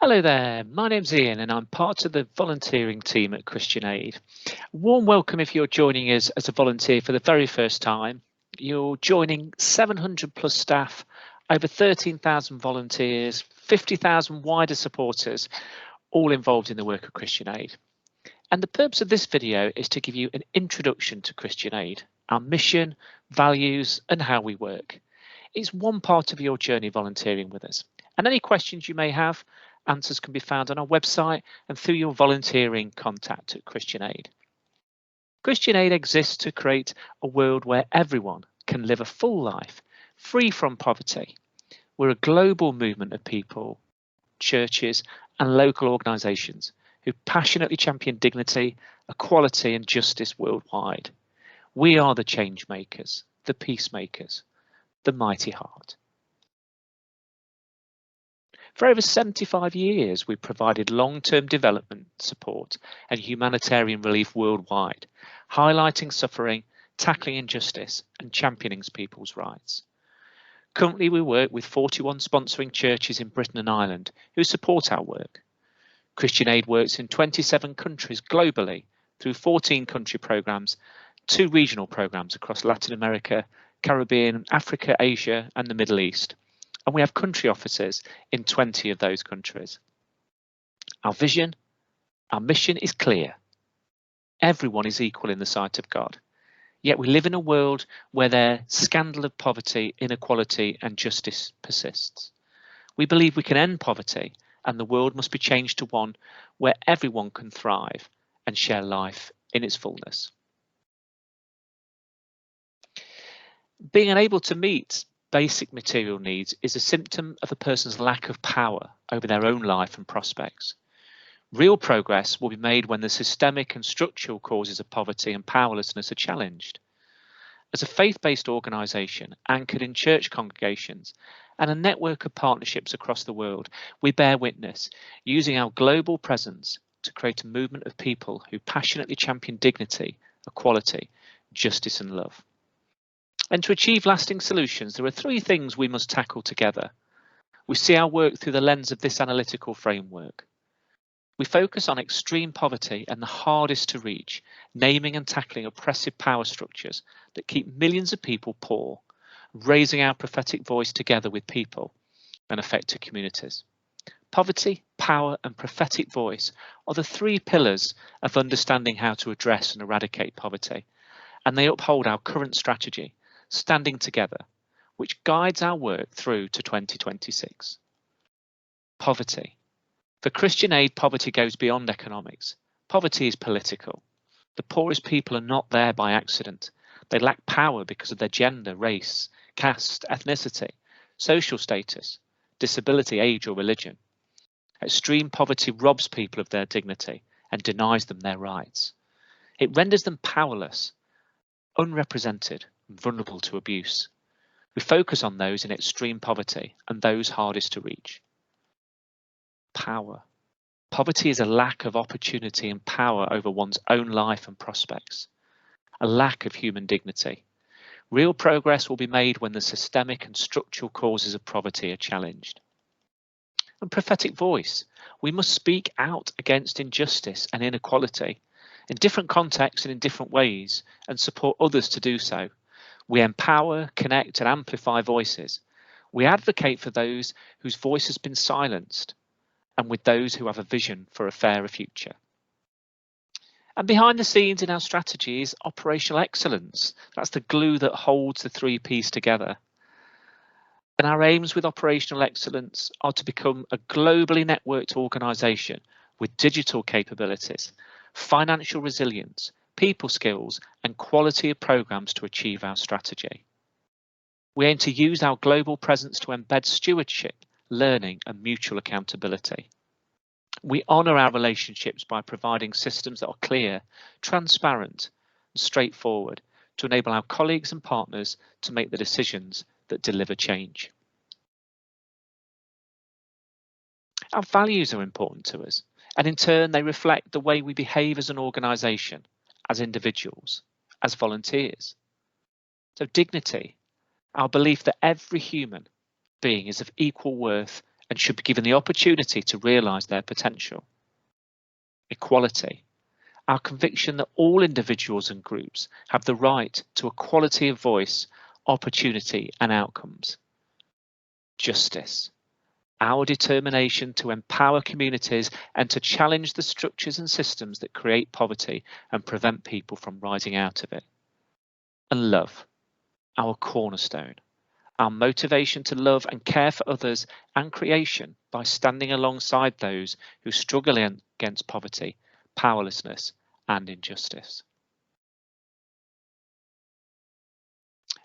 Hello there, my name's Ian and I'm part of the volunteering team at Christian Aid. Warm welcome if you're joining us as a volunteer for the very first time. You're joining 700 plus staff, over 13,000 volunteers, 50,000 wider supporters, all involved in the work of Christian Aid. And the purpose of this video is to give you an introduction to Christian Aid, our mission, values and how we work. It's one part of your journey volunteering with us. And any questions you may have, answers can be found on our website and through your volunteering contact at Christian Aid. Christian Aid exists to create a world where everyone can live a full life, free from poverty. We're a global movement of people, churches and local organisations who passionately champion dignity, equality and justice worldwide. We are the change makers, the peacemakers, the mighty heart. For over 75 years, we've provided long-term development support and humanitarian relief worldwide, highlighting suffering, tackling injustice and championing people's rights. Currently, we work with 41 sponsoring churches in Britain and Ireland who support our work. Christian Aid works in 27 countries globally through 14 country programmes, 2 regional programmes across Latin America, Caribbean, Africa, Asia and the Middle East. And we have country offices in 20 of those countries. Our vision, our mission is clear. Everyone is equal in the sight of God. Yet we live in a world where the scandal of poverty, inequality and justice persists. We believe we can end poverty and the world must be changed to one where everyone can thrive and share life in its fullness. Being unable to meet basic material needs is a symptom of a person's lack of power over their own life and prospects. Real progress will be made when the systemic and structural causes of poverty and powerlessness are challenged. As a faith-based organisation anchored in church congregations and a network of partnerships across the world, we bear witness, using our global presence to create a movement of people who passionately champion dignity, equality, justice and love. And to achieve lasting solutions, there are 3 things we must tackle together. We see our work through the lens of this analytical framework. We focus on extreme poverty and the hardest to reach, naming and tackling oppressive power structures that keep millions of people poor, raising our prophetic voice together with people and affected communities. Poverty, power and prophetic voice are the 3 pillars of understanding how to address and eradicate poverty, and they uphold our current strategy, Standing Together, which guides our work through to 2026. Poverty. For Christian Aid, poverty goes beyond economics. Poverty is political. The poorest people are not there by accident. They lack power because of their gender, race, caste, ethnicity, social status, disability, age or religion. Extreme poverty robs people of their dignity and denies them their rights. It renders them powerless, unrepresented, vulnerable to abuse. We focus on those in extreme poverty and those hardest to reach. Power. Poverty is a lack of opportunity and power over one's own life and prospects, a lack of human dignity. Real progress will be made when the systemic and structural causes of poverty are challenged. And prophetic voice. We must speak out against injustice and inequality in different contexts and in different ways and support others to do so. We empower, connect and amplify voices. We advocate for those whose voice has been silenced and with those who have a vision for a fairer future. And behind the scenes in our strategy is operational excellence. That's the glue that holds the 3 Ps together. And our aims with operational excellence are to become a globally networked organisation with digital capabilities, financial resilience, people skills and quality of programmes to achieve our strategy. We aim to use our global presence to embed stewardship, learning and mutual accountability. We honour our relationships by providing systems that are clear, transparent and straightforward to enable our colleagues and partners to make the decisions that deliver change. Our values are important to us, and in turn they reflect the way we behave as an organisation, as individuals, as volunteers. So dignity, our belief that every human being is of equal worth and should be given the opportunity to realise their potential. Equality. Our conviction that all individuals and groups have the right to equality of voice, opportunity and outcomes. Justice. Our determination to empower communities and to challenge the structures and systems that create poverty and prevent people from rising out of it. And love. Our cornerstone. Our motivation to love and care for others and creation by standing alongside those who struggle against poverty, powerlessness, and injustice.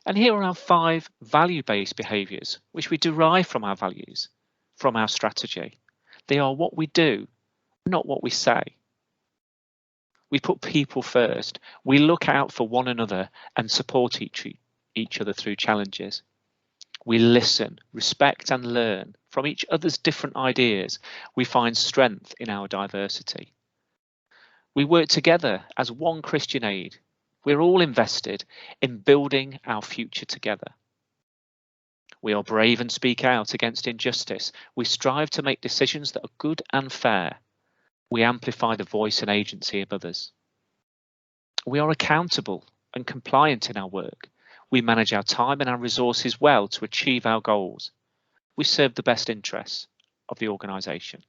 And here are our 5 value-based behaviours, which we derive from our values, from our strategy. They are what we do, not what we say. We put people first. We look out for one another and support each other through challenges. We listen, respect and learn from each other's different ideas. We find strength in our diversity. We work together as one Christian Aid. We're all invested in building our future together. We are brave and speak out against injustice. We strive to make decisions that are good and fair. We amplify the voice and agency of others. We are accountable and compliant in our work. We manage our time and our resources well to achieve our goals. We serve the best interests of the organisation.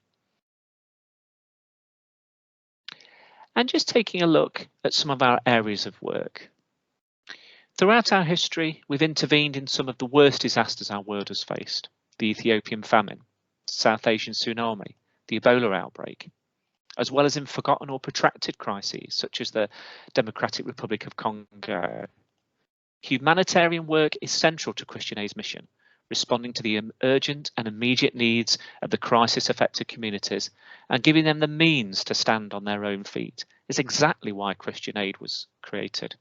And just taking a look at some of our areas of work. Throughout our history, we've intervened in some of the worst disasters our world has faced. The Ethiopian famine, South Asian tsunami, the Ebola outbreak, as well as in forgotten or protracted crises such as the Democratic Republic of Congo. Humanitarian work is central to Christian Aid's mission, responding to the urgent and immediate needs of the crisis-affected communities and giving them the means to stand on their own feet is exactly why Christian Aid was created.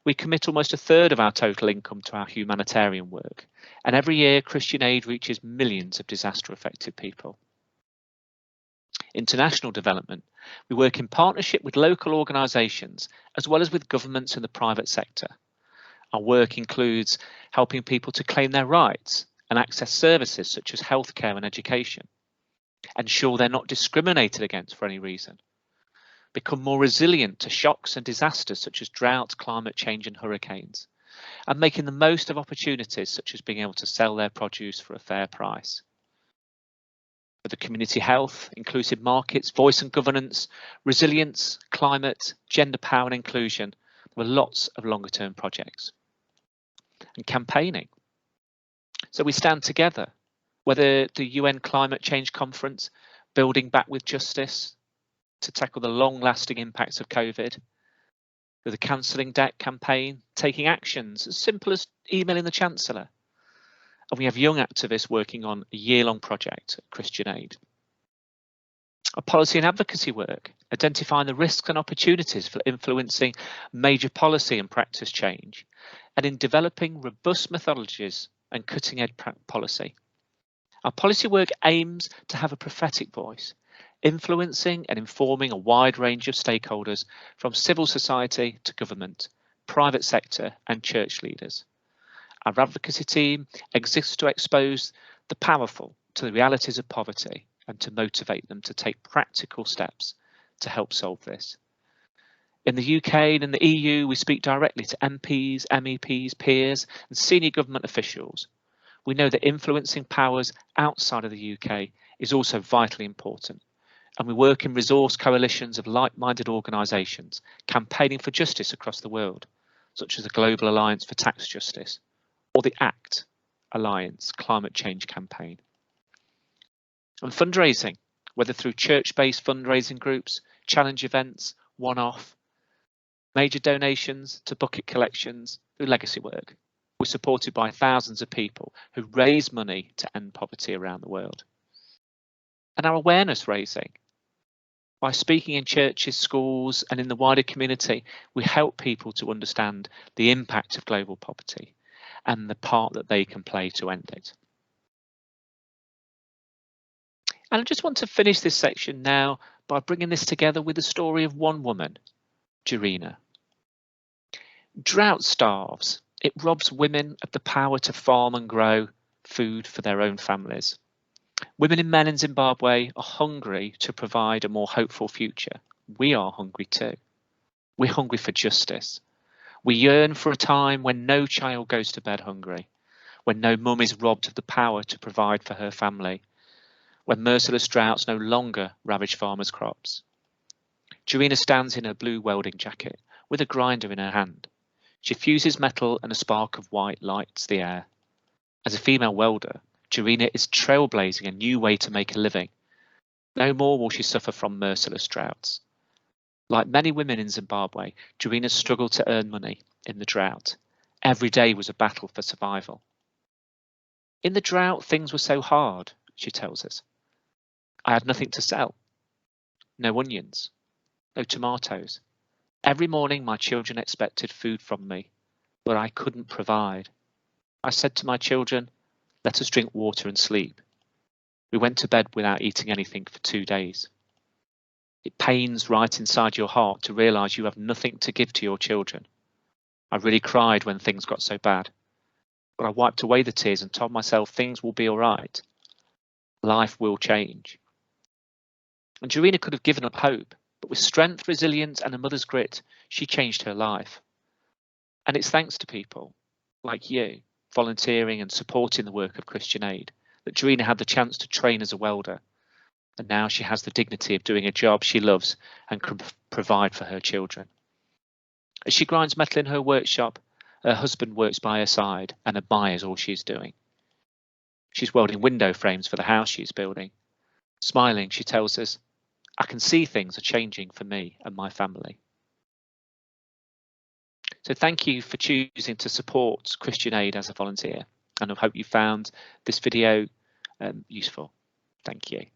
We commit almost a third of our total income to our humanitarian work, and every year Christian Aid reaches millions of disaster-affected people. International development. We work in partnership with local organisations as well as with governments and the private sector. Our work includes helping people to claim their rights and access services such as healthcare and education, ensure they're not discriminated against for any reason, become more resilient to shocks and disasters such as drought, climate change and hurricanes, and making the most of opportunities such as being able to sell their produce for a fair price. For the community health, inclusive markets, voice and governance, resilience, climate, gender power and inclusion, there were lots of longer term projects. And campaigning. So we stand together, whether the UN Climate Change Conference, Building Back with Justice to tackle the long lasting impacts of COVID, with the Cancelling Debt campaign, taking actions as simple as emailing the Chancellor. And we have young activists working on a year-long project at Christian Aid. Our policy and advocacy work, identifying the risks and opportunities for influencing major policy and practice change, and in developing robust methodologies and cutting-edge policy. Our policy work aims to have a prophetic voice, influencing and informing a wide range of stakeholders from civil society to government, private sector and church leaders. Our advocacy team exists to expose the powerful to the realities of poverty and to motivate them to take practical steps to help solve this. In the UK and in the EU, we speak directly to MPs, MEPs, peers and senior government officials. We know that influencing powers outside of the UK is also vitally important, and we work in resource coalitions of like-minded organisations campaigning for justice across the world, such as the Global Alliance for Tax Justice or the ACT Alliance Climate Change Campaign. And fundraising, whether through church-based fundraising groups, challenge events, one-off, major donations to bucket collections, through legacy work. We're supported by thousands of people who raise money to end poverty around the world. And our awareness raising. By speaking in churches, schools and in the wider community, we help people to understand the impact of global poverty and the part that they can play to end it. And I just want to finish this section now by bringing this together with the story of one woman, Jarina. Drought starves. It robs women of the power to farm and grow food for their own families. Women and men in Zimbabwe are hungry to provide a more hopeful future. We are hungry too. We're hungry for justice. We yearn for a time when no child goes to bed hungry, when no mum is robbed of the power to provide for her family, when merciless droughts no longer ravage farmers' crops. Jarina stands in her blue welding jacket with a grinder in her hand. She fuses metal and a spark of white lights the air. As a female welder, Jarina is trailblazing a new way to make a living. No more will she suffer from merciless droughts. Like many women in Zimbabwe, Jarina struggled to earn money in the drought. Every day was a battle for survival. In the drought, things were so hard, she tells us. I had nothing to sell. No onions, no tomatoes. Every morning my children expected food from me, but I couldn't provide. I said to my children, let us drink water and sleep. We went to bed without eating anything for 2 days. It pains right inside your heart to realize you have nothing to give to your children. I really cried when things got so bad, but I wiped away the tears and told myself things will be all right. Life will change. And Jarina could have given up hope, but with strength, resilience, and a mother's grit, she changed her life. And it's thanks to people like you, volunteering and supporting the work of Christian Aid, that Jarina had the chance to train as a welder. And now she has the dignity of doing a job she loves and can provide for her children. As she grinds metal in her workshop, her husband works by her side and admires all she is doing. She's welding window frames for the house she is building. Smiling, she tells us, I can see things are changing for me and my family. So thank you for choosing to support Christian Aid as a volunteer, and I hope you found this video useful. Thank you.